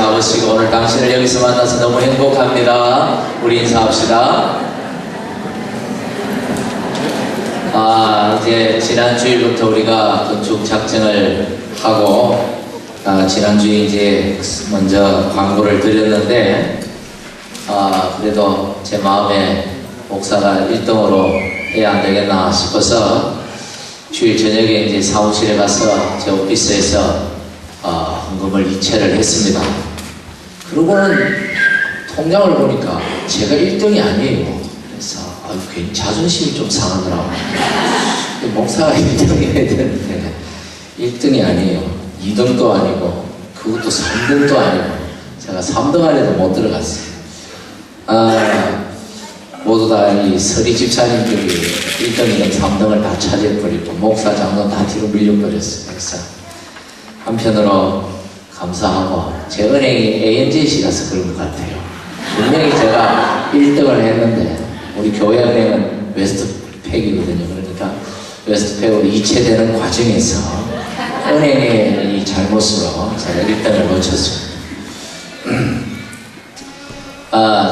아버지가 오늘 당신을 여기서 만나서 너무 행복합니다. 우리 인사합시다. 이제 지난 주일부터 우리가 건축 작정을 하고 지난주에 이제 먼저 광고를 드렸는데 그래도 제 마음에 목사가 1등으로 해야 안 되겠나 싶어서 주일 저녁에 이제 사무실에 가서 제 오피스에서 헌금을 이체를 했습니다. 그러고는 통장을 보니까 제가 1등이 아니에요. 그래서 괜히 자존심이 좀 상하더라고요. 목사가 1등 해야 되는데 1등이 아니에요. 2등도 아니고 그것도 3등도 아니고 제가 3등 안에도 못 들어갔어요. 모두 다 이 서리 집사님들이 1등이랑 3등을 다 차지해버리고 목사 장로 다 뒤로 밀려버렸어요. 그래서 한편으로 감사하고 제 은행이 ANZ시라서 그런 것 같아요. 분명히 제가 1등을 했는데 우리 교회 은행은 웨스트팩이거든요. 그러니까 웨스트팩으로 이체되는 과정에서 은행의 이 잘못으로 제가 1등을 놓쳤습니다.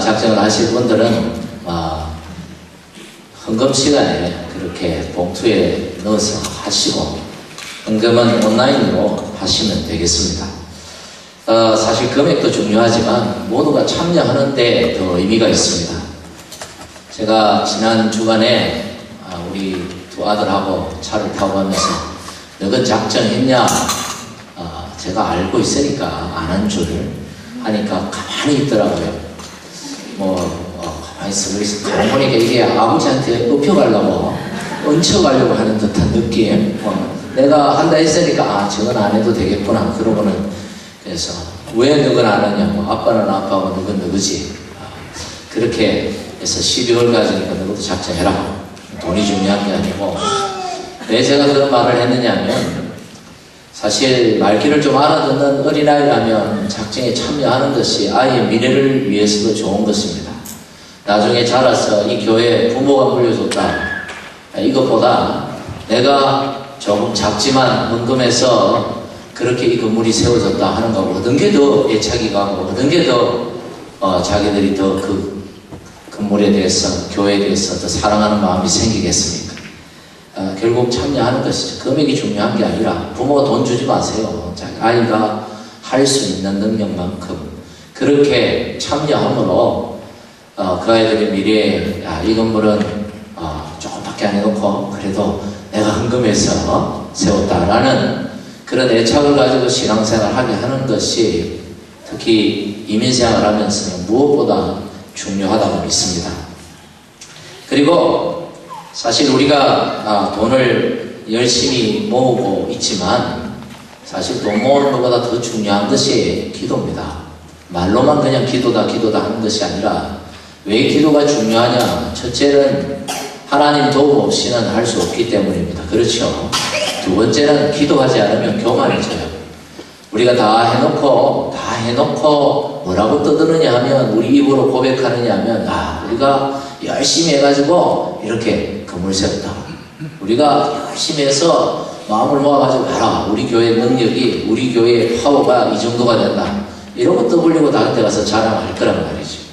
작정을 하실 분들은 헌금 시간에 그렇게 봉투에 넣어서 하시고 헌금은 온라인으로 하시면 되겠습니다. 사실 금액도 중요하지만 모두가 참여하는데 더 의미가 있습니다. 제가 지난 주간에 우리 두 아들하고 차를 타고 가면서 너가 작정했냐? 제가 알고 있으니까 안 한 줄 하니까 가만히 있더라고요. 가만히 있어. 가만히 보니까 이게 아버지한테 업혀가려고 얹혀가려고 하는 듯한 느낌. 내가 한다 했으니까 저건 안 해도 되겠구나. 그러고는 그래서 왜 너건 안 하냐고. 아빠는 아빠고 너건 너그지. 그렇게 해서 12월 가지니까 너도 작정해라. 돈이 중요한 게 아니고. 왜 제가 그런 말을 했느냐면 사실 말귀를 좀 알아듣는 어린아이라면 작정에 참여하는 것이 아이의 미래를 위해서도 좋은 것입니다. 나중에 자라서 이 교회에 부모가 물려줬다. 이것보다 내가 조금 작지만 헌금해서 그렇게 이 건물이 세워졌다 하는 거고 어떤 게 더 애착이 가고 어떤 게 더 자기들이 더 그 건물에 대해서 교회에 대해서 더 사랑하는 마음이 생기겠습니까? 결국 참여하는 것이죠. 금액이 중요한 게 아니라 부모가 돈 주지 마세요. 아이가 할 수 있는 능력만큼 그렇게 참여함으로 그 아이들의 미래에 이 건물은 조금밖에 안 해놓고 그래도 내가 헌금해서 세웠다라는 그런 애착을 가지고 신앙생활을 하게 하는 것이 특히 이민생활을 하면서는 무엇보다 중요하다고 믿습니다. 그리고 사실 우리가 돈을 열심히 모으고 있지만 사실 돈 모으는 것보다 더 중요한 것이 기도입니다. 말로만 그냥 기도다 하는 것이 아니라 왜 기도가 중요하냐? 첫째는 하나님 도움 없이는 할 수 없기 때문입니다. 그렇죠? 두 번째는 기도하지 않으면 교만해져요. 우리가 다 해놓고 뭐라고 떠드느냐 하면 우리 입으로 고백하느냐 하면 우리가 열심히 해가지고 이렇게 건물 세웠다. 우리가 열심히 해서 마음을 모아가지고 봐라. 우리 교회의 능력이 우리 교회의 파워가 이 정도가 된다. 이런 거 떠올리고 다른 데 가서 자랑할 거란 말이죠.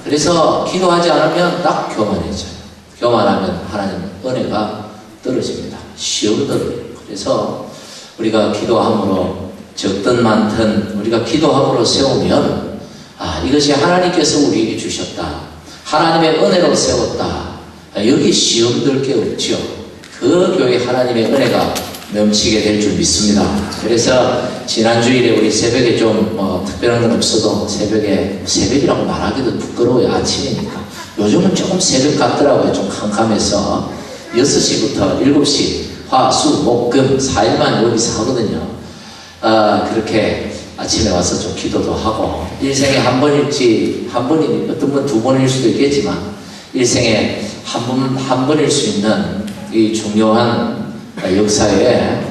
그래서 기도하지 않으면 딱 교만해져요. 교만하면 하나님 은혜가 떨어집니다. 시험 떨어져요. 그래서 우리가 기도함으로 적든 많든 우리가 기도함으로 세우면 이것이 하나님께서 우리에게 주셨다. 하나님의 은혜로 세웠다. 여기 시험 들 게 없죠. 그 교회 하나님의 은혜가 넘치게 될 줄 믿습니다. 그래서 지난 주일에 우리 새벽에 좀 특별한 건 없어도 새벽이라고 말하기도 부끄러워요. 아침이니까. 요즘은 조금 새벽 같더라고요. 좀 캄캄해서 6시부터 7시 화, 수, 목, 금 4일만 여기서 하거든요. 그렇게 아침에 와서 좀 기도도 하고 일생에 한 번일지 한 번이 어떤 분 두 번일 수도 있겠지만 일생에 한 번일 수 있는 이 중요한 역사에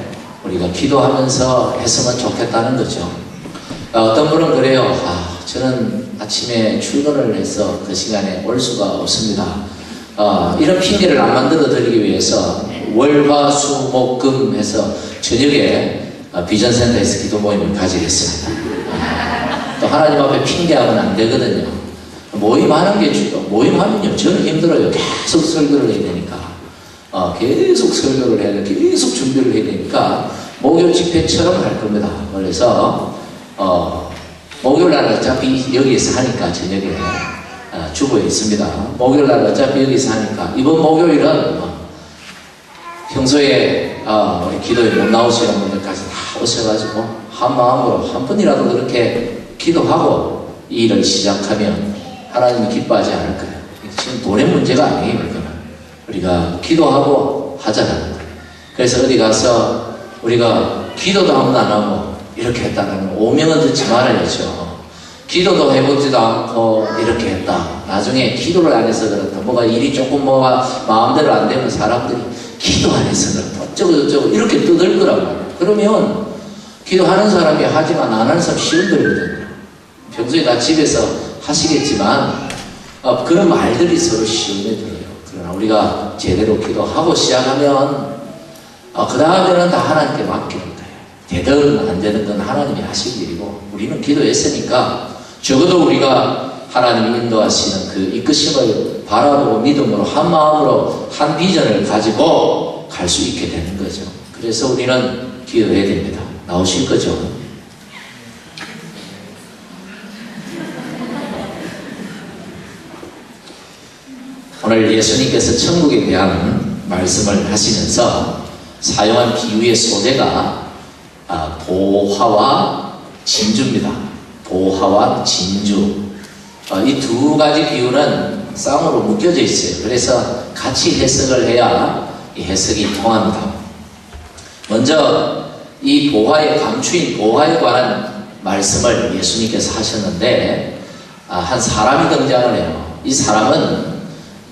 우리가 기도하면서 했으면 좋겠다는 거죠. 어떤 분은 그래요. 저는 아침에 출근을 해서 그 시간에 올 수가 없습니다. 이런 핑계를 안 만들어 드리기 위해서 월, 화, 수, 목, 금 해서 저녁에 비전센터에서 기도 모임을 가지겠습니다. 또 하나님 앞에 핑계하면 안 되거든요. 모임하는 게 중요. 모임하면요, 저는 힘들어요. 계속 설교를 해야 되니까. 계속 설교를 해야 돼. 계속 준비를 해야 되니까 목요 집회처럼 할 겁니다. 그래서 목요일 날 어차피 여기에서 하니까 저녁에 주보에 있습니다. 목요일 날 어차피 여기서 하니까 이번 목요일은 평소에 우리 기도에 못 나오시는 분들까지 다 오셔가지고 한 마음으로 한 분이라도 그렇게 기도하고 이 일을 시작하면 하나님이 기뻐하지 않을 거예요. 지금 돈의 문제가 아니에요. 이거는 우리가 기도하고 하자는 거예요. 그래서 어디 가서 우리가 기도도 한 번 안 하고 이렇게 했다는 오명은 듣지 말아야죠. 기도도 해보지도 않고 이렇게 했다. 나중에 기도를 안 해서 그렇다. 뭐가 일이 조금 뭐가 마음대로 안 되면 사람들이 기도 안 해서 그렇다. 어쩌고 이렇게 떠들 거라고. 그러면 기도하는 사람이 하지만 안 하는 사람 쉬운 거거든요. 평소에 다 집에서 하시겠지만 그런 말들이 서로 시험에 들어요. 그러나 우리가 제대로 기도하고 시작하면 그 다음에는 다 하나님께 맡기는 거예요. 되든 안 되는 건 하나님이 하실 일이고 우리는 기도했으니까 적어도 우리가 하나님이 인도하시는 그 이끄심을 바라보고 믿음으로 한 마음으로 한 비전을 가지고 갈 수 있게 되는 거죠. 그래서 우리는 기도해야 됩니다. 나오실 거죠? 오늘 예수님께서 천국에 대한 말씀을 하시면서 사용한 비유의 소재가 보화와 진주입니다. 보화와 진주. 이 두 가지 비유는 쌍으로 묶여져 있어요. 그래서 같이 해석을 해야 이 해석이 통합니다. 먼저 이 보화의 감추인 보화에 관한 말씀을 예수님께서 하셨는데 한 사람이 등장을 해요. 이 사람은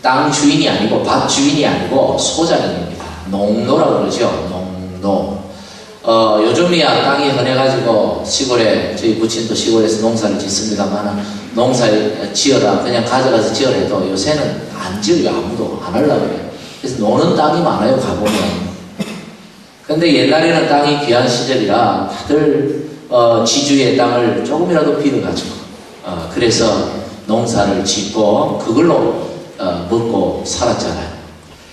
땅 주인이 아니고 밭 주인이 아니고 소장입니다. 농노라고 그러죠. 농노. 요즘이야 땅이 흔해가지고 시골에 저희 부친도 시골에서 농사를 짓습니다만 농사에 지어라 그냥 가져가서 지어라 해도 요새는 안 지어요. 아무도 안 하려고 해요. 그래서 노는 땅이 많아요. 가보면. 근데 옛날에는 땅이 귀한 시절이라 다들 지주의 땅을 조금이라도 빌어가지고 그래서 농사를 짓고 그걸로 먹고 살았잖아요.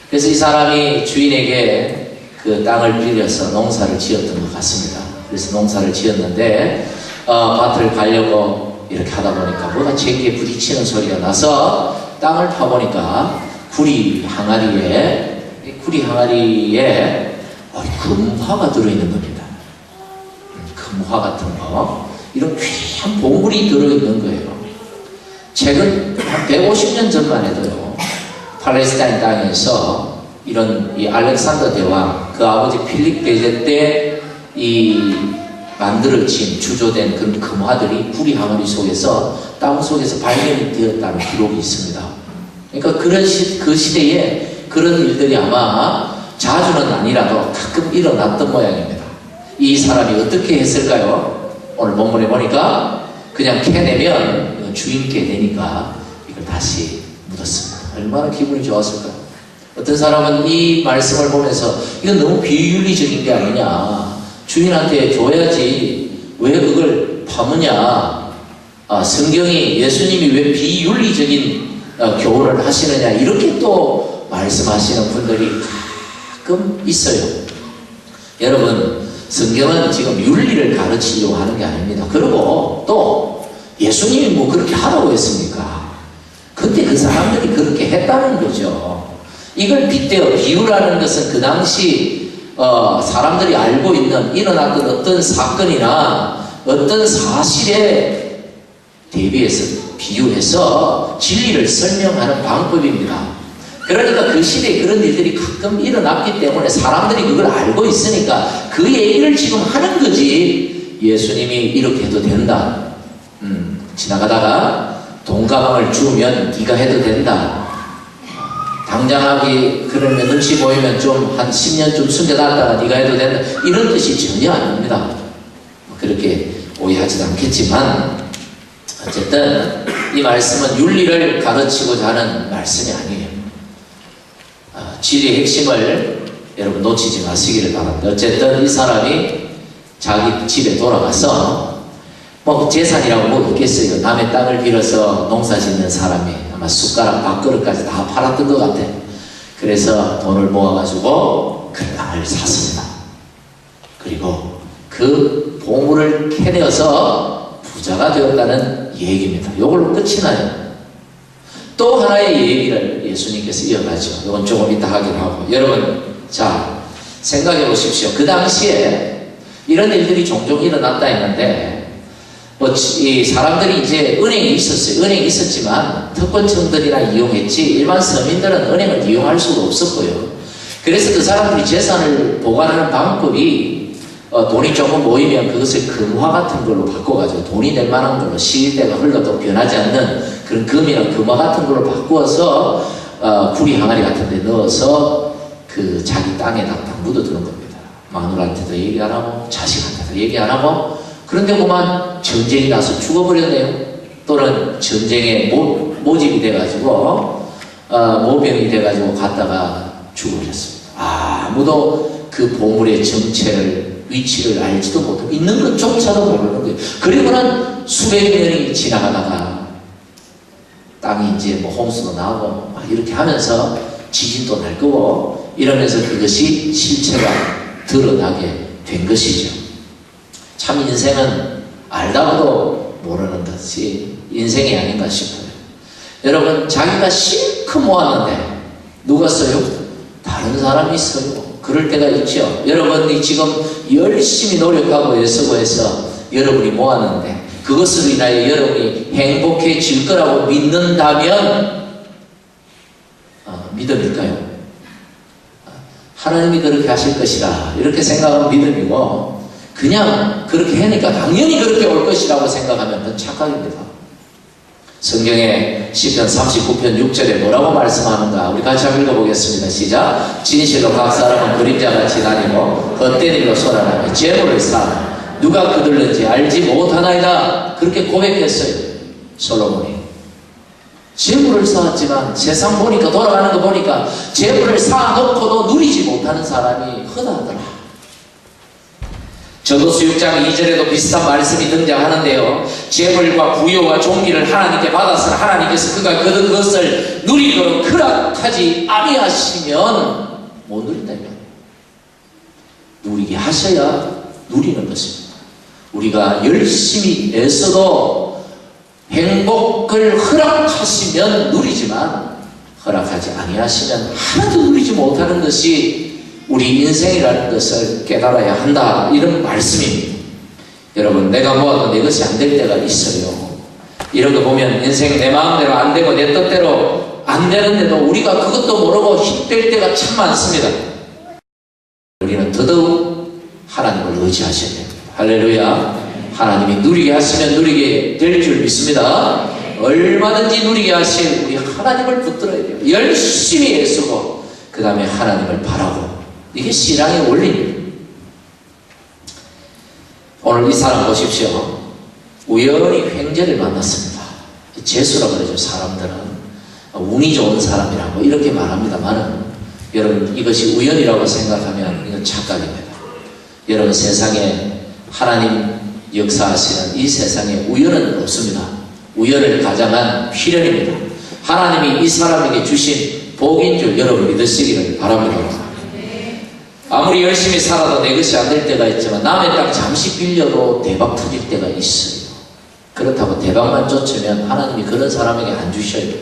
그래서 이 사람이 주인에게 그 땅을 빌려서 농사를 지었던 것 같습니다. 그래서 농사를 지었는데 밭을 가려고 이렇게 하다 보니까 뭐가 제기에 부딪히는 소리가 나서 땅을 파보니까 구리 항아리에 금화가 들어있는 겁니다. 금화 같은 거 이런 귀한 보물이 들어있는 거예요. 최근 한 150년 전만 해도요, 팔레스타인 땅에서 이런 이 알렉산더 대왕, 그 아버지 필립 대제 때 이 만들어진 주조된 그런 금화들이 구리 항아리 속에서 땅 속에서 발견이 되었다는 기록이 있습니다. 그러니까 그 시대에 그런 일들이 아마 자주는 아니라도 가끔 일어났던 모양입니다. 이 사람이 어떻게 했을까요? 오늘 본문에 보니까 그냥 캐내면 주인께 되니까 이걸 다시 묻었습니다. 얼마나 기분이 좋았을까요? 어떤 사람은 이 말씀을 보면서 이건 너무 비윤리적인 게 아니냐, 주인한테 줘야지 왜 그걸 파무냐, 성경이 예수님이 왜 비윤리적인 교훈을 하시느냐, 이렇게 또 말씀하시는 분들이 가끔 있어요. 여러분, 성경은 지금 윤리를 가르치려고 하는 게 아닙니다. 그리고 또 예수님이 뭐 그렇게 하라고 했습니까? 그때 그 사람들이 그렇게 했다는 거죠. 이걸 빗대어 비유라는 것은 그 당시 사람들이 알고 있는 일어났던 어떤 사건이나 어떤 사실에 대비해서 비유해서 진리를 설명하는 방법입니다. 그러니까 그 시대에 그런 일들이 가끔 일어났기 때문에 사람들이 그걸 알고 있으니까 그 얘기를 지금 하는 거지, 예수님이 이렇게 해도 된다, 지나가다가 돈가방을 주우면 네가 해도 된다, 당장 하기 그러면 눈치 보이면 좀 한 10년쯤 숨겨놨다가 네가 해도 된다, 이런 뜻이 전혀 아닙니다. 그렇게 오해하지도 않겠지만 어쨌든 이 말씀은 윤리를 가르치고자 하는 말씀이 아니에요. 진리의 핵심을 여러분 놓치지 마시기를 바랍니다. 어쨌든 이 사람이 자기 집에 돌아가서 뭐 재산이라고 뭐 없겠어요. 남의 땅을 빌어서 농사 짓는 사람이 아마 숟가락 밥그릇까지 다 팔았던 것 같아. 그래서 돈을 모아가지고 그 땅을 샀습니다. 그리고 그 보물을 캐내어서 부자가 되었다는 얘기입니다. 이걸로 끝이 나요. 또 하나의 얘기를 예수님께서 이어가죠. 이건 조금 이따 하기로 하고. 여러분, 자, 생각해 보십시오. 그 당시에 이런 일들이 종종 일어났다 했는데, 이 사람들이 이제 은행이 있었어요. 은행이 있었지만 특권층들이나 이용했지 일반 서민들은 은행을 이용할 수가 없었고요. 그래서 그 사람들이 재산을 보관하는 방법이 돈이 조금 모이면 그것을 금화 같은 걸로 바꿔가지고 돈이 될 만한 걸로 시대가 흘러도 변하지 않는 그런 금이나 금화 같은 걸로 바꾸어서 구리 항아리 같은 데 넣어서 그 자기 땅에다 딱 묻어두는 겁니다. 마누라한테도 얘기 안 하고 자식한테도 얘기 안 하고. 그런데 그만 전쟁이 나서 죽어버렸네요. 또는 전쟁에 모집이 돼가지고 모병이 돼가지고 갔다가 죽어버렸습니다. 아무도 그 보물의 정체를 위치를 알지도 못하고 있는 것조차도 모르는 거예요. 그리고는 수백 년이 지나가다가 땅이 이제 뭐 홍수도 나고 막 이렇게 하면서 지진도 날 거고 이러면서 그것이 실체가 드러나게 된 것이죠. 참 인생은 알다가도 모르는 것이 인생이 아닌가 싶어요. 여러분, 자기가 실컷 모았는데 누가 써요? 다른 사람이 써요. 그럴 때가 있죠. 여러분이 지금 열심히 노력하고 애쓰고 해서 여러분이 모았는데 그것으로 인하여 여러분이 행복해질 거라고 믿는다면 믿음일까요? 하나님이 그렇게 하실 것이라 이렇게 생각하면 믿음이고, 그냥 그렇게 하니까 당연히 그렇게 올 것이라고 생각하면 그건 착각입니다. 성경에 시편 39편 6절에 뭐라고 말씀하는가? 우리 같이 한번 읽어보겠습니다. 시작. 진실로 각 사람은 그림자같이 다니고 헛된 일로 소란하며 재물을 쌓아 누가 그들는지 알지 못하나이다. 그렇게 고백했어요, 솔로몬이. 재물을 쌓았지만 세상 보니까, 돌아가는 거 보니까 재물을 쌓아놓고도 누리지 못하는 사람이 허다하더라. 저도서 6장 2절에도 비슷한 말씀이 등장하는데요. 재물과 부여와 존귀를 하나님께 받아서 하나님께서 그가 그것을 누리도록 허락하지 아니하시면 못 누린다. 누리게 하셔야 누리는 것입니다. 우리가 열심히 애써도 행복을 허락하시면 누리지만 허락하지 아니하시면 하나도 누리지 못하는 것이 우리 인생이라는 것을 깨달아야 한다, 이런 말씀입니다. 여러분, 내가 모아도 내 것이 안 될 때가 있어요. 이런 거 보면 인생 내 마음대로 안 되고 내 뜻대로 안 되는데도 우리가 그것도 모르고 힘들 때가 참 많습니다. 우리는 더더욱 하나님을 의지하셔야 됩니다. 할렐루야. 하나님이 누리게 하시면 누리게 될 줄 믿습니다. 얼마든지 누리게 하실 우리 하나님을 붙들어야 돼요. 열심히 애쓰고 그 다음에 하나님을 바라고. 이게 신앙의 원리입니다. 오늘 이 사람 보십시오. 우연히 횡재를 만났습니다. 재수라고 그러죠. 사람들은 운이 좋은 사람이라고 이렇게 말합니다만, 여러분, 이것이 우연이라고 생각하면 이건 착각입니다. 여러분, 세상에 하나님 역사하시는 이 세상에 우연은 없습니다. 우연을 가장한 필연입니다. 하나님이 이 사람에게 주신 복인 줄 여러분 믿으시기를 바랍니다. 아무리 열심히 살아도 내 것이 안 될 때가 있지만 남의 땅 잠시 빌려도 대박 터질 때가 있어요. 그렇다고 대박만 쫓으면 하나님이 그런 사람에게 안 주셔요.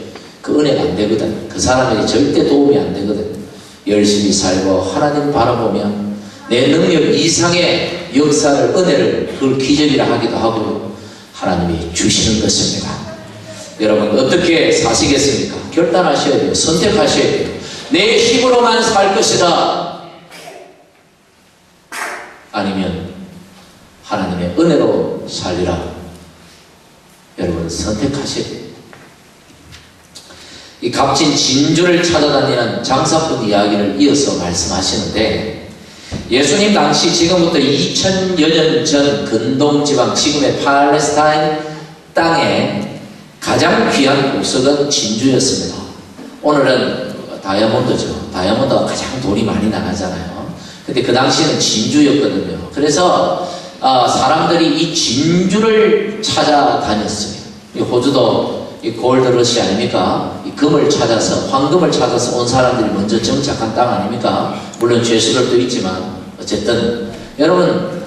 그 은혜가 안 되거든. 그 사람에게 절대 도움이 안 되거든. 열심히 살고 하나님 바라보면 내 능력 이상의 역사를, 은혜를, 그걸 기적이라 하기도 하고 하나님이 주시는 것입니다. 여러분, 어떻게 사시겠습니까? 결단하셔야 돼요. 선택하셔야 돼요. 내 힘으로만 살 것이다, 아니면 하나님의 은혜로 살리라. 여러분, 선택하셔야 돼요. 이 값진 진주를 찾아다니는 장사꾼 이야기를 이어서 말씀하시는데, 예수님 당시 지금부터 2000여 년 전 근동지방, 지금의 팔레스타인 땅에 가장 귀한 보석은 진주였습니다. 오늘은 다이아몬드죠. 다이아몬드가 가장 돈이 많이 나가잖아요. 근데 그 당시에는 진주였거든요. 그래서 사람들이 이 진주를 찾아다녔어요. 이 호주도 이 골드러시 아닙니까? 이 금을 찾아서, 황금을 찾아서 온 사람들이 먼저 정착한 땅 아닙니까? 물론 죄수들도 있지만 어쨌든 여러분,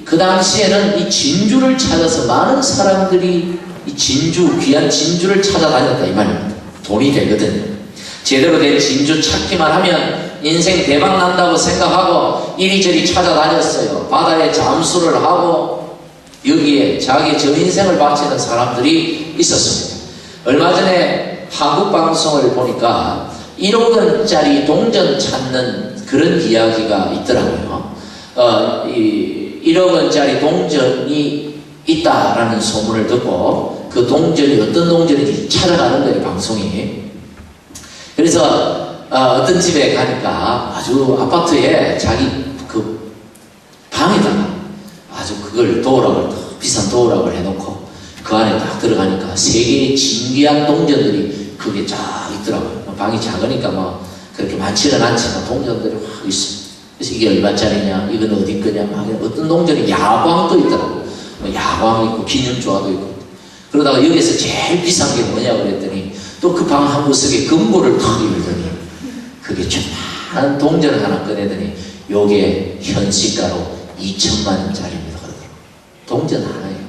그 당시에는 이 진주를 찾아서 많은 사람들이 이 진주, 귀한 진주를 찾아다녔다 이 말입니다. 돈이 되거든요. 제대로 된 진주 찾기만 하면 인생 대박 난다고 생각하고 이리저리 찾아다녔어요. 바다에 잠수를 하고 여기에 자기 전 인생을 바치는 사람들이 있었습니다. 얼마 전에 한국 방송을 보니까 1억 원짜리 동전 찾는 그런 이야기가 있더라고요. 1억 원짜리 동전이 있다라는 소문을 듣고 그 동전이 어떤 동전인지 찾아가는 거예요, 방송이. 그래서 어떤 집에 가니까 아주 아파트에 자기 그 방에다가 아주 그걸 도어락을, 비싼 도어락을 해놓고 그 안에 딱 들어가니까 3개의 진귀한 동전들이 그게 쫙 있더라고요. 방이 작으니까 뭐 그렇게 많지는 않지만 동전들이 확 있어요. 그래서 이게 얼마짜리냐, 이건 어디 거냐, 막 어떤 동전이 야광도 있더라고요. 뭐 야광 있고 기념조화도 있고. 그러다가 여기서 제일 비싼 게 뭐냐 그랬더니 또 그 방 한 구석에 금고를 탁 열더니 그게 조그마한 동전을 하나 꺼내더니 요게 현시가로 2천만 원짜리입니다 그러더라고요. 동전 하나예요.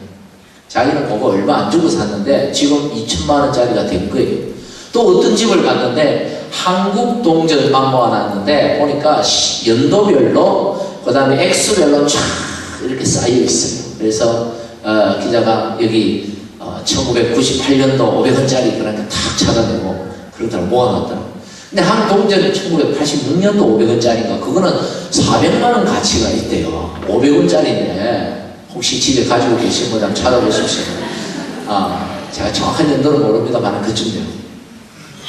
자기는 그거 얼마 안 주고 샀는데 지금 2천만 원짜리가 된 거예요. 또 어떤 집을 갔는데 한국 동전만 모아놨는데 보니까 연도별로 그 다음에 액수별로 쫙 이렇게 쌓여 있어요. 그래서 기자가 여기 1998년도 500원짜리 그러니까 탁 찾아내고 그러더라고 모아놨더라고. 근데 한 동전은 1986년도 500원짜리인가 그거는 400만 원 가치가 있대요. 500원짜리인데 혹시 집에 가지고 계신 분 한번 찾아보십시오. 제가 정확한 연도는 모릅니다만 그쯤 돼요.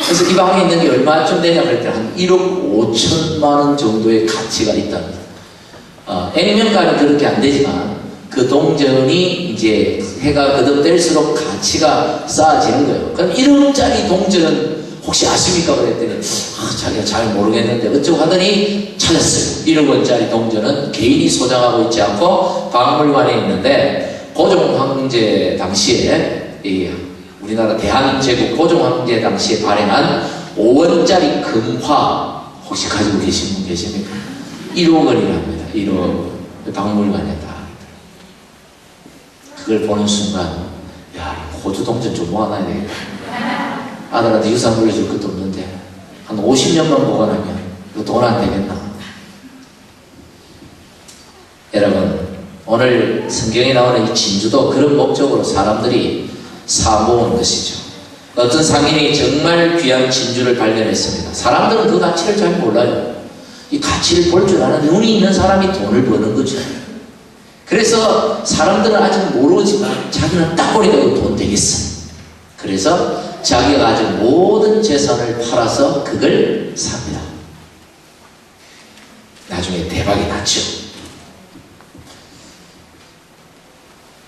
그래서 이 방에 있는 게 얼마쯤 되냐 그랬더니 한 1억 5천만 원 정도의 가치가 있답니다. 액면가는 그렇게 안 되지만 그 동전이 이제 해가 거듭될수록 가치가 쌓아지는 거예요. 그럼 1억짜리 동전은 혹시 아십니까? 그랬더니 자기가 잘 모르겠는데 어쩌고 하더니 찾았어요. 1억 원짜리 동전은 개인이 소장하고 있지 않고 박물관에 있는데 고종 황제 당시에 우리나라 대한제국 고종 황제 당시에 발행한 5원짜리 금화 혹시 가지고 계신 분 계십니까? 1억 원이랍니다. 1억 박물관에 다. 그걸 보는 순간 야 호주 동전 좀 모아놔야 되겠다. 아들한테 유산 물려줄 것도 없는데 한 50년만 보관하면 이거 돈 안 되겠나. 여러분 오늘 성경에 나오는 이 진주도 그런 목적으로 사람들이 사모은 것이죠. 어떤 상인이 정말 귀한 진주를 발견했습니다. 사람들은 그 가치를 잘 몰라요. 이 가치를 볼 줄 아는 눈이 있는 사람이 돈을 버는 거죠. 그래서 사람들은 아직 모르지만 자기는 딱 보니까 이거 돈 되겠어. 그래서 자기가 가진 모든 재산을 팔아서 그걸 삽니다. 나중에 대박이 났죠.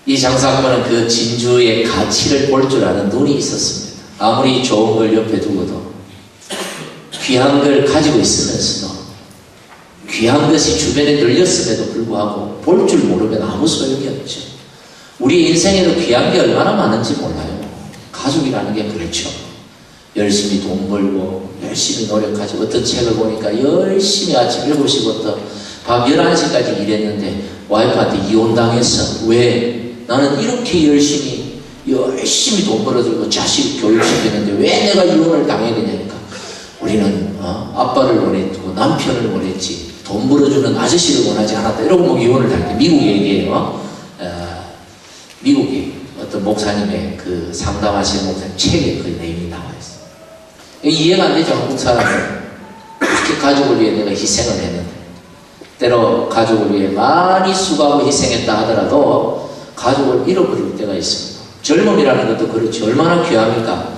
이 장사꾼은 그 진주의 가치를 볼 줄 아는 눈이 있었습니다. 아무리 좋은 걸 옆에 두고도 귀한 걸 가지고 있으면서도 귀한 것이 주변에 널렸음에도 불구하고 볼 줄 모르면 아무 소용이 없죠. 우리 인생에도 귀한 게 얼마나 많은지 몰라요. 가족이라는 게 그렇죠. 열심히 돈 벌고 열심히 노력하지. 어떤 책을 보니까 열심히 아침 7시부터 밤 11시까지 일했는데 와이프한테 이혼당했어. 왜? 나는 이렇게 열심히 돈 벌어들고 자식 교육시켰는데 왜 내가 이혼을 당해야 되냐니까. 우리는 아빠를 원했고 남편을 원했지 돈 벌어주는 아저씨를 원하지 않았다. 이러고 뭐 이혼을 당해. 미국 얘기예요. 미국에 어떤 목사님의 그 상담하시는 목사님 책에 그 내용이 나와 있어요. 이해가 안 되죠. 한국 사람은 그렇게 가족을 위해 내가 희생을 했는데 때로 가족을 위해 많이 수고하고 희생했다 하더라도 가족을 잃어버릴 때가 있습니다. 젊음이라는 것도 그렇죠. 얼마나 귀합니까?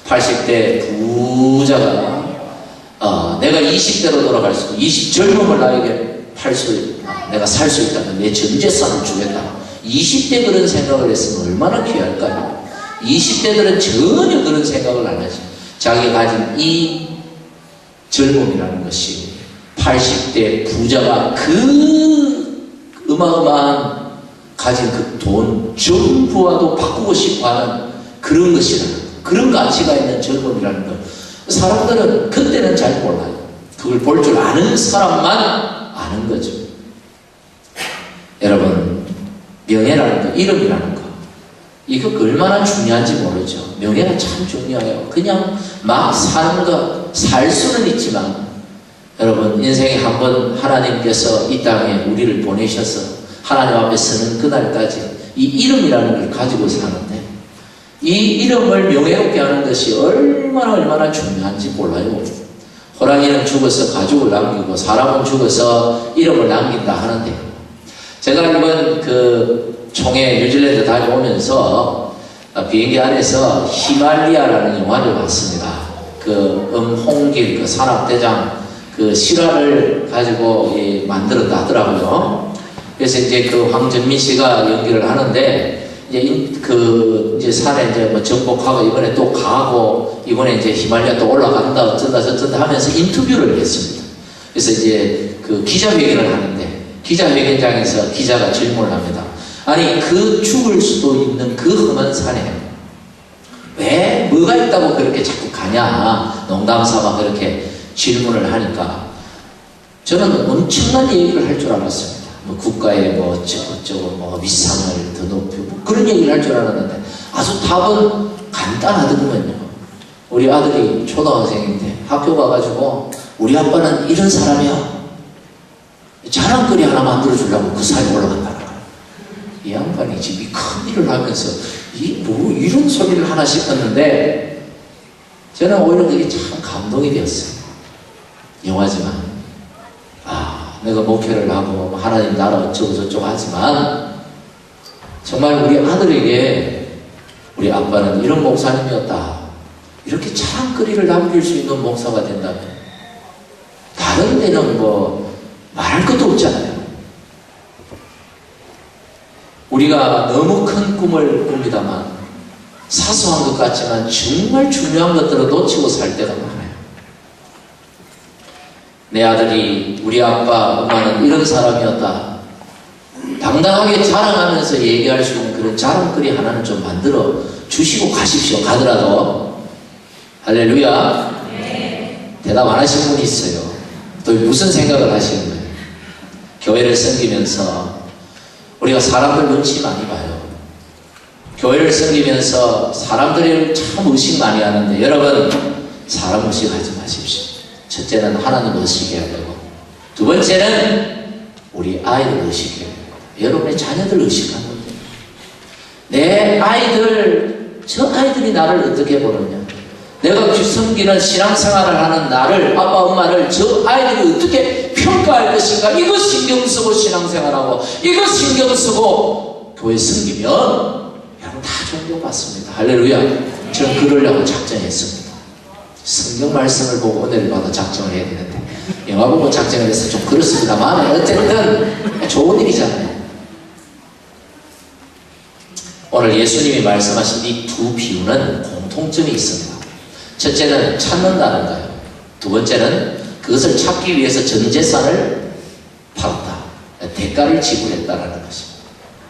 80대 부자가 내가 20대로 돌아갈 수 있고 젊음을 나에게 내가 살 수 있다면 내 전 재산을 주겠다. 20대 그런 생각을 했으면 얼마나 귀할까요? 20대들은 전혀 그런 생각을 안 하죠. 자기가 가진 이 젊음이라는 것이 80대 부자가 그 어마어마한 가진 그 돈 전부와도 바꾸고 싶어 하는 그런 것이라는 것, 그런 가치가 있는 젊음이라는 것. 사람들은 그때는 잘 몰라요. 그걸 볼 줄 아는 사람만 아는 거죠. 여러분, 명예라는 거, 이름이라는 거, 이거 얼마나 중요한지 모르죠. 명예가 참 중요해요. 그냥 막 사는 거, 살 수는 있지만, 여러분, 인생에 한 번 하나님께서 이 땅에 우리를 보내셔서 하나님 앞에 서는 그날까지 이 이름이라는 걸 가지고 사는데, 이 이름을 명예롭게 하는 것이 얼마나 중요한지 몰라요. 호랑이는 죽어서 가죽을 남기고 사람은 죽어서 이름을 남긴다 하는데, 제가 이번 그 총회 뉴질랜드 다녀오면서 비행기 안에서 히말리아라는 영화를 봤습니다. 그 홍길 그 산악대장 그 실화를 가지고 만들었다 하더라고요. 그래서 이제 그 황정민 씨가 연기를 하는데, 이제 산에 이제 뭐 정복하고 이번에 또 가고 이번에 이제 히말리아 또 올라간다 어쩐다 저쩐다 하면서 인터뷰를 했습니다. 그래서 이제 그 기자회견을 하는데, 기자회견장에서 기자가 질문을 합니다. 아니, 그 죽을 수도 있는 그 험한 산에 왜 뭐가 있다고 그렇게 자꾸 가냐, 농담 삼아 그렇게 질문을 하니까 저는 엄청난 얘기를 할 줄 알았습니다. 뭐 국가의 뭐 어쩌고 뭐 위상을 더 높이고 뭐 그런 얘기를 할 줄 알았는데, 아주 답은 간단하더군요. 우리 아들이 초등학생인데 학교 가가지고 우리 아빠는 이런 사람이야, 자랑거리 하나 만들어 주려고 그 산에 올라간다는 거야. 이 양반이 지금 큰 일을 하면서 뭐 이런 소리를 하나 싶었는데, 저는 오히려 그게 참 감동이 되었어요. 영화지만, 내가 목회를 하고 하나님 나라 어쩌고 저쩌고 하지만 정말 우리 아들에게 우리 아빠는 이런 목사님이었다, 이렇게 자랑거리를 남길 수 있는 목사가 된다면, 다른 데는 뭐 말할 것도 없잖아요. 우리가 너무 큰 꿈을 꿉니다만 사소한 것 같지만 정말 중요한 것들을 놓치고 살 때가 많아요. 내 아들이 우리 아빠 엄마는 이런 사람이었다, 당당하게 자랑하면서 얘기할 수 있는 그런 자랑거리 하나는 좀 만들어 주시고 가십시오. 가더라도. 할렐루야. 네. 대답 안 하신 분이 있어요. 또 무슨 생각을 하시는 거예요? 교회를 섬기면서 우리가 사람들 눈치 많이 봐요. 교회를 섬기면서 사람들이 참 의식 많이 하는데, 여러분, 사람 의식하지 마십시오. 첫째는 하나님 의식해야 되고, 두 번째는 우리 아이들 의식해야 되고, 여러분의 자녀들 의식하는 거예요. 내 아이들, 저 아이들이 나를 어떻게 보느냐, 내가 섬기는 신앙생활을 하는 나를, 아빠 엄마를 저 아이들이 어떻게 평가할 것인가, 이거 신경 쓰고 신앙생활하고 이거 신경 쓰고 교회 섬기면 여러분 다 존경받습니다. 할렐루야. 저는 그러려고 작정했습니다. 성경 말씀을 보고 오늘 받아 작정을 해야 되는데, 영화 보고 작정을 해서 좀 그렇습니다만 어쨌든 좋은 일이잖아요. 오늘 예수님이 말씀하신 이 두 비유는 공통점이 있습니다. 첫째는 찾는다는 거예요. 두 번째는 그것을 찾기 위해서 전 재산을 팔았다, 대가를 지불했다라는 것입니다.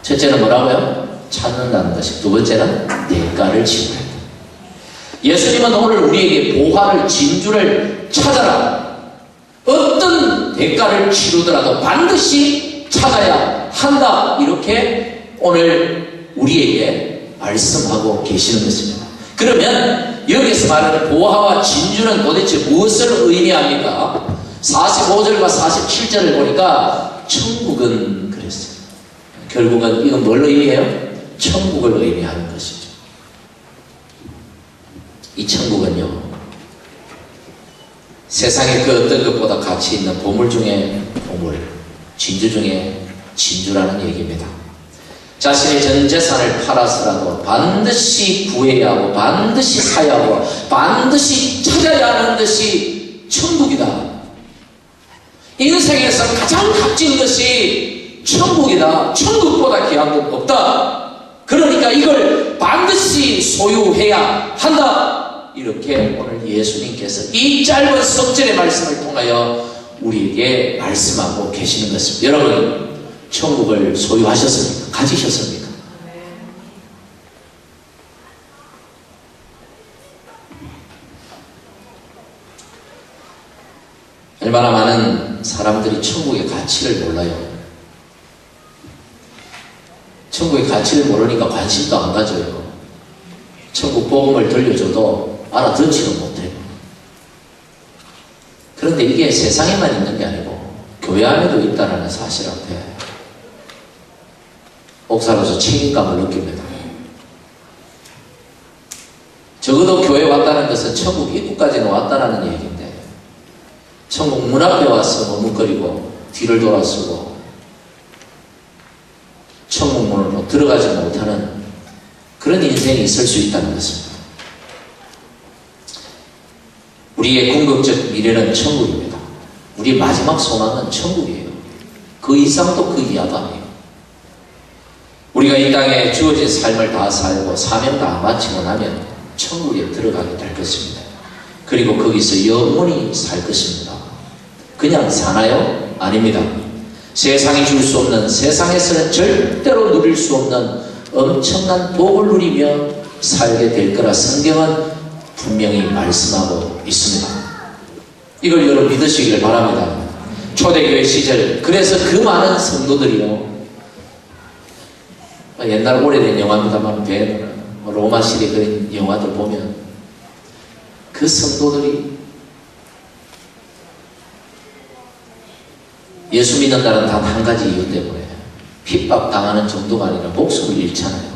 첫째는 뭐라고요? 찾는다는 것이고, 두 번째는 대가를 지불했다. 예수님은 오늘 우리에게 보화를, 진주를 찾아라, 어떤 대가를 치르더라도 반드시 찾아야 한다, 이렇게 오늘 우리에게 말씀하고 계시는 것입니다. 그러면 여기서 말하는 보화와 진주는 도대체 무엇을 의미합니까? 45절과 47절을 보니까 천국은 그랬어요. 결국은 이건 뭘 의미해요? 천국을 의미하는 것이죠. 이 천국은요, 세상에 그 어떤 것보다 가치 있는 보물 중에 보물, 진주 중에 진주라는 얘기입니다. 자신의 전 재산을 팔아서라도 반드시 구해야 하고 반드시 사야 하고 반드시 찾아야 하는 것이 천국이다. 인생에서 가장 값진 것이 천국이다. 천국보다 귀한 것 없다. 그러니까 이걸 반드시 소유해야 한다. 이렇게 오늘 예수님께서 이 짧은 성전의 말씀을 통하여 우리에게 말씀하고 계시는 것입니다. 여러분, 천국을 소유하셨습니까? 가지셨습니까? 얼마나 많은 사람들이 천국의 가치를 몰라요. 천국의 가치를 모르니까 관심도 안 가져요. 천국 복음을 들려줘도 알아듣지는 못해요. 그런데 이게 세상에만 있는 게 아니고 교회 안에도 있다는 사실한테 목사로서 책임감을 느낍니다. 적어도 교회 왔다는 것은 천국 입구까지는 왔다는 얘기인데 천국 문 앞에 와서 머뭇거리고 뒤를 돌아서고 천국 문으로 들어가지 못하는 그런 인생이 있을 수 있다는 것입니다. 우리의 궁극적 미래는 천국입니다. 우리의 마지막 소망은 천국이에요. 그 이상도 그 이하도 아니에요. 우리가 이 땅에 주어진 삶을 다 살고 사명 다 마치고 나면 천국에 들어가게 될 것입니다. 그리고 거기서 영원히 살 것입니다. 그냥 사나요? 아닙니다. 세상이 줄 수 없는, 세상에서는 절대로 누릴 수 없는 엄청난 복을 누리며 살게 될 거라 성경은 분명히 말씀하고 있습니다. 이걸 여러분 믿으시길 바랍니다. 초대교회 시절, 그래서 그 많은 성도들이요, 옛날 오래된 영화입니다만 로마 시대 그런 영화들 보면 그 성도들이 예수 믿는다는 단 한 가지 이유 때문에 핍박당하는 정도가 아니라 목숨을 잃잖아요.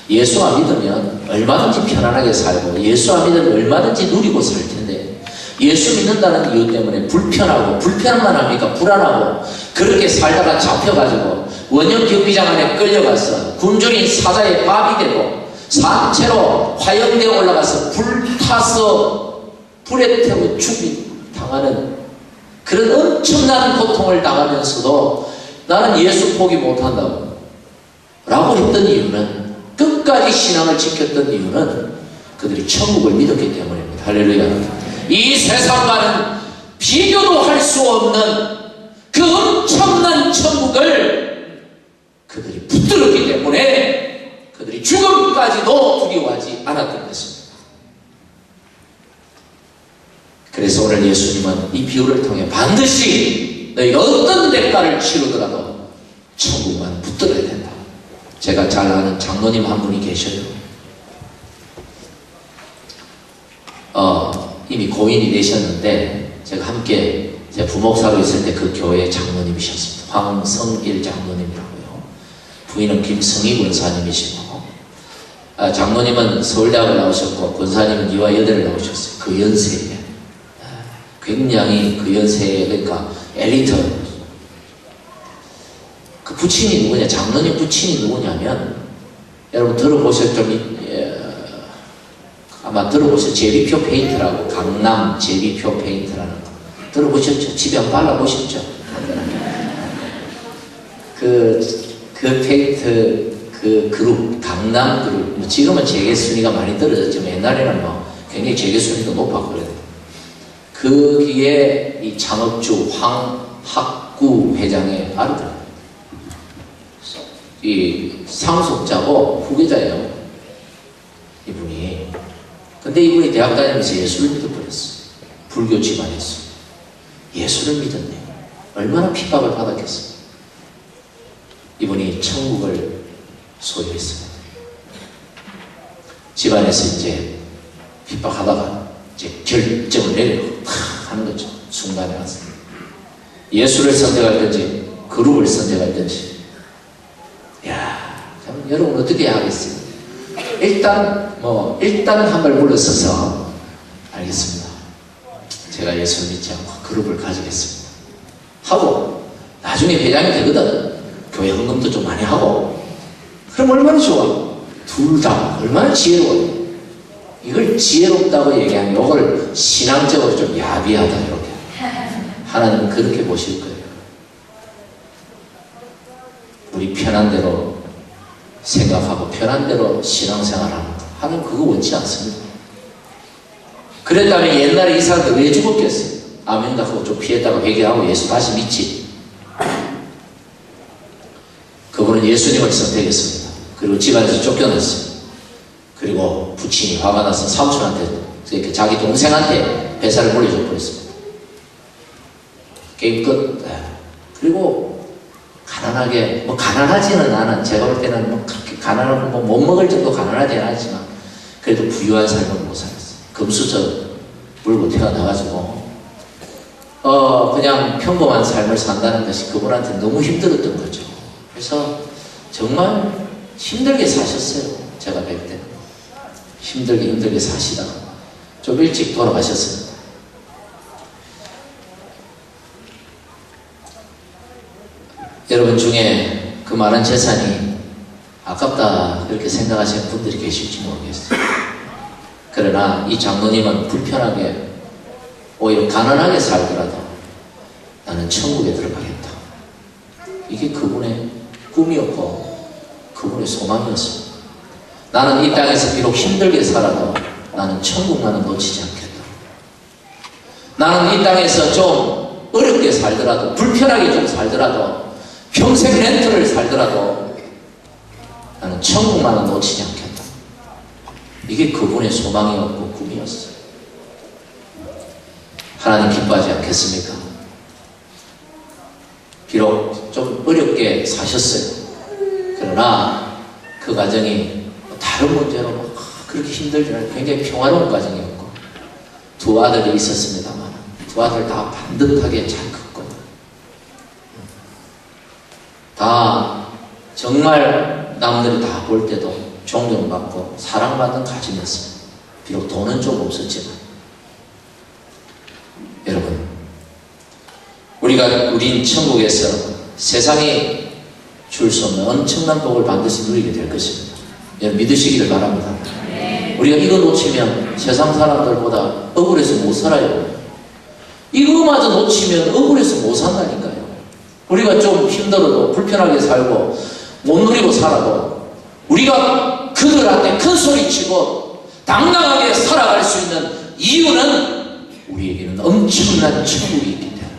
예수 안 믿으면 얼마든지 편안하게 살고 예수 안 믿으면 얼마든지 누리고 살 텐데 예수 믿는다는 이유 때문에 불편하고, 불편만 합니까? 불안하고, 그렇게 살다가 잡혀가지고 원형 경비장 안에 끌려가서 굶주린 사자의 밥이 되고 산채로 화형대에 올라가서 불타서 불에 태워 죽이 당하는 그런 엄청난 고통을 당하면서도 나는 예수 포기 못한다고 라고 했던 이유는, 끝까지 신앙을 지켰던 이유는 그들이 천국을 믿었기 때문입니다. 할렐루야. 이 세상과는 비교도 할 수 없는 그 엄청난 천국을 그들이 붙들었기 때문에 그들이 죽음까지도 두려워하지 않았던 것입니다. 그래서 오늘 예수님은 이 비유를 통해 반드시 너희가 어떤 대가를 치르더라도 천국만 붙들어야 된다. 제가 잘 아는 장로님 한 분이 계셔요. 이미 고인이 되셨는데 제가 함께 제 부목사로 있을 때 그 교회 장로님이셨습니다. 황성일 장로님이라고요. 부인은 김성희 권사님이시고, 장로님은 서울대학을 나오셨고 권사님은 이화여대를 나오셨어요. 그 연세에 굉장히 그 연세에, 그러니까 엘리트. 그 부친이 누구냐, 장로님 부친이 누구냐면, 여러분 들어보셨죠? 아마 들어보셨죠? 제비표 페인트라고, 강남 제비표 페인트라는 거 들어보셨죠? 집에 한번 발라보셨죠? 그 페인트 그 그룹, 강남 그룹, 뭐 지금은 재계 순위가 많이 떨어졌지만 옛날에는 뭐 굉장히 재계 순위도 높았거든요. 거기에 이 창업주 황학구 회장의 아들, 이 상속자고 후계자예요, 이분이. 근데 이분이 대학 다니면서 예수를 믿어버렸어. 불교 집안에서 예수를 믿었네요. 얼마나 핍박을 받았겠어요. 이분이 천국을 소유했습니다. 집안에서 이제 핍박하다가 이제 결정을 내리고 하는 거죠. 순간에 와서 예수를 선택할든지 그룹을 선택할든지. 야, 그럼 여러분 어떻게 해야 하겠어요? 일단 한 발 물러서서, 알겠습니다, 제가 예수를 믿지 않고 그룹을 가지겠습니다 하고, 나중에 회장이 되거든. 교회 헌금도 좀 많이 하고. 그럼 얼마나 좋아. 둘 다 얼마나 지혜로워요. 이걸 지혜롭다고 얘기하면 이걸 신앙적으로 좀 야비하다 이렇게 하나님은 그렇게 보실 거예요. 우리 편한 대로 생각하고 편한 대로 신앙생활하는 거, 하나님 그거 원치 않습니다. 그랬다면 옛날에 이 사람들 왜 죽었겠어요? 아멘다 하고 좀 피했다가 회개하고 예수 다시 믿지. 저는 예수님을 선택했습니다. 그리고 집안에서 쫓겨났어요. 그리고 부친이 화가 나서 삼촌한테, 이렇게 자기 동생한테 회사를 물려줘 버렸습니다. 게임 끝. 그리고 가난하게, 뭐 가난하지는 않아. 제가 볼 때는 뭐 그렇게 가난하고 뭐 못 먹을 정도 가난하지는 않지만 그래도 부유한 삶을 못 살았어요. 금수저 물고 태어나가지고 그냥 평범한 삶을 산다는 것이 그분한테 너무 힘들었던 거죠. 그래서 정말 힘들게 사셨어요. 제가 뵐 때 힘들게 사시다가 좀 일찍 돌아가셨습니다. 여러분 중에 그 많은 재산이 아깝다 그렇게 생각하시는 분들이 계실지 모르겠어요. 그러나 이 장로님은 불편하게 오히려 가난하게 살더라도 나는 천국에 들어가겠다. 이게 그분의 꿈이었고 그분의 소망이었습니다. 나는 이 땅에서 비록 힘들게 살아도 나는 천국만은 놓치지 않겠다. 나는 이 땅에서 좀 어렵게 살더라도, 불편하게 좀 살더라도, 평생 렌트를 살더라도 나는 천국만은 놓치지 않겠다. 이게 그분의 소망이었고 꿈이었어요. 하나님 기뻐하지 않겠습니까? 비록 좀 어렵게 사셨어요. 그러나 그 과정이 다른 문제로 그렇게 힘들지 않고 굉장히 평화로운 과정이었고, 두 아들이 있었습니다만 두 아들 다 반듯하게 잘 컸고, 다 정말 남들이 다 볼 때도 존경받고 사랑받는 가정이었습니다. 비록 돈은 좀 없었지만. 여러분, 우린 천국에서 세상이 줄 수 없는 엄청난 복을 반드시 누리게 될 것입니다. 여러분 믿으시기를 바랍니다. 우리가 이거 놓치면 세상 사람들보다 억울해서 못 살아요. 이거마저 놓치면 억울해서 못 산다니까요. 우리가 좀 힘들어도 불편하게 살고 못 누리고 살아도 우리가 그들한테 큰 소리치고 당당하게 살아갈 수 있는 이유는 우리에게는 엄청난 천국이 있기 때문에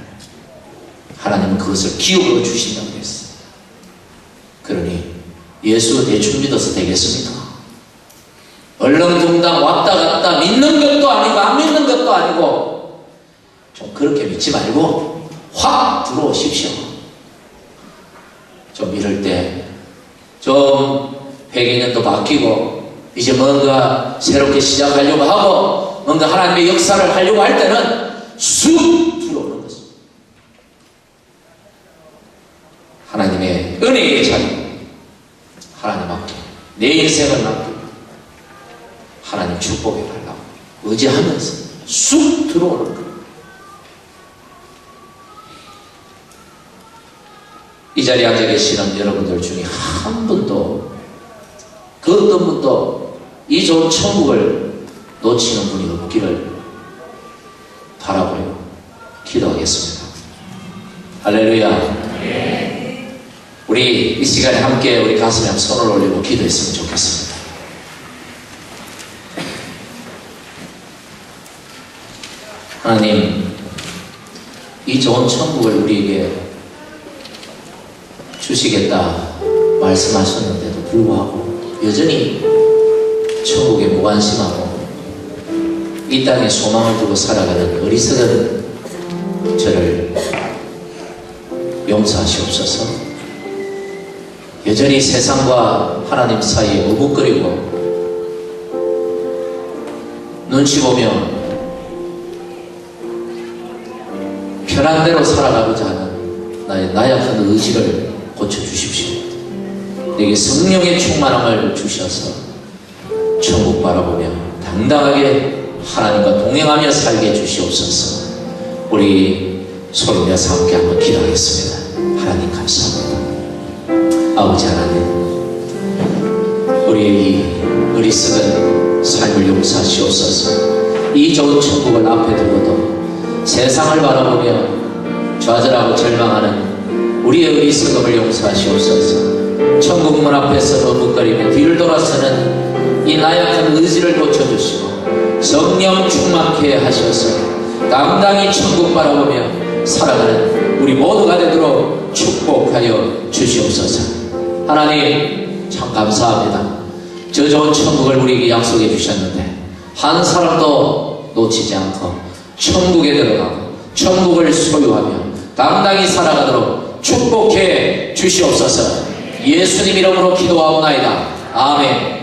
하나님은 그것을 기업으로 주신다고 했어요. 그러니 예수 대충 믿어서 되겠습니까? 얼렁뚱땅 왔다 갔다 믿는 것도 아니고 안 믿는 것도 아니고 좀 그렇게 믿지 말고 확 들어오십시오. 좀 이럴 때 좀 회개년도 바뀌고 이제 뭔가 새롭게 시작하려고 하고 뭔가 하나님의 역사를 하려고 할 때는 쑥 들어오는 것입니다. 하나님의 은혜의 자리, 하나님 앞에 내 인생을 맡기고 하나님 축복해 달라고 의지하면서 쑥 들어오는 거예요. 이 자리에 앉아 계시는 여러분들 중에 한 분도, 그 어떤 분도 이 좋은 천국을 놓치는 분이 없기를 바라고요. 기도하겠습니다. 할렐루야. 우리 이 시간에 함께 우리 가슴에 한번 손을 올리고 기도했으면 좋겠습니다. 하나님, 이 좋은 천국을 우리에게 주시겠다 말씀하셨는데도 불구하고 여전히 천국에 무관심하고 이 땅에 소망을 두고 살아가는 어리석은 저를 용서하시옵소서. 여전히 세상과 하나님 사이에 머뭇거리고 눈치 보며 편한 대로 살아가고자 하는 나의 나약한 의지를 고쳐주십시오. 내게 성령의 충만함을 주셔서 천국 바라보며 당당하게 하나님과 동행하며 살게 해주시옵소서. 우리 손을 내서 함께 한번 기도하겠습니다. 하나님 감사합니다. 아버지 하나님, 우리의 이 어리석은 삶을 용서하시옵소서. 이 좋은 천국을 앞에 두고도 세상을 바라보며 좌절하고 절망하는 우리의 어리석음을 용서하시옵소서. 천국문 앞에서 머뭇거리며 뒤를 돌아서는 이 나약한 의지를 고쳐주시고 성령 충만케 하셔서 당당히 천국 바라보며 살아가는 우리 모두가 되도록 축복하여 주시옵소서. 하나님 참 감사합니다. 저 좋은 천국을 우리에게 약속해 주셨는데 한 사람도 놓치지 않고 천국에 들어가고 천국을 소유하며 당당히 살아가도록 축복해 주시옵소서. 예수님 이름으로 기도하옵나이다. 아멘.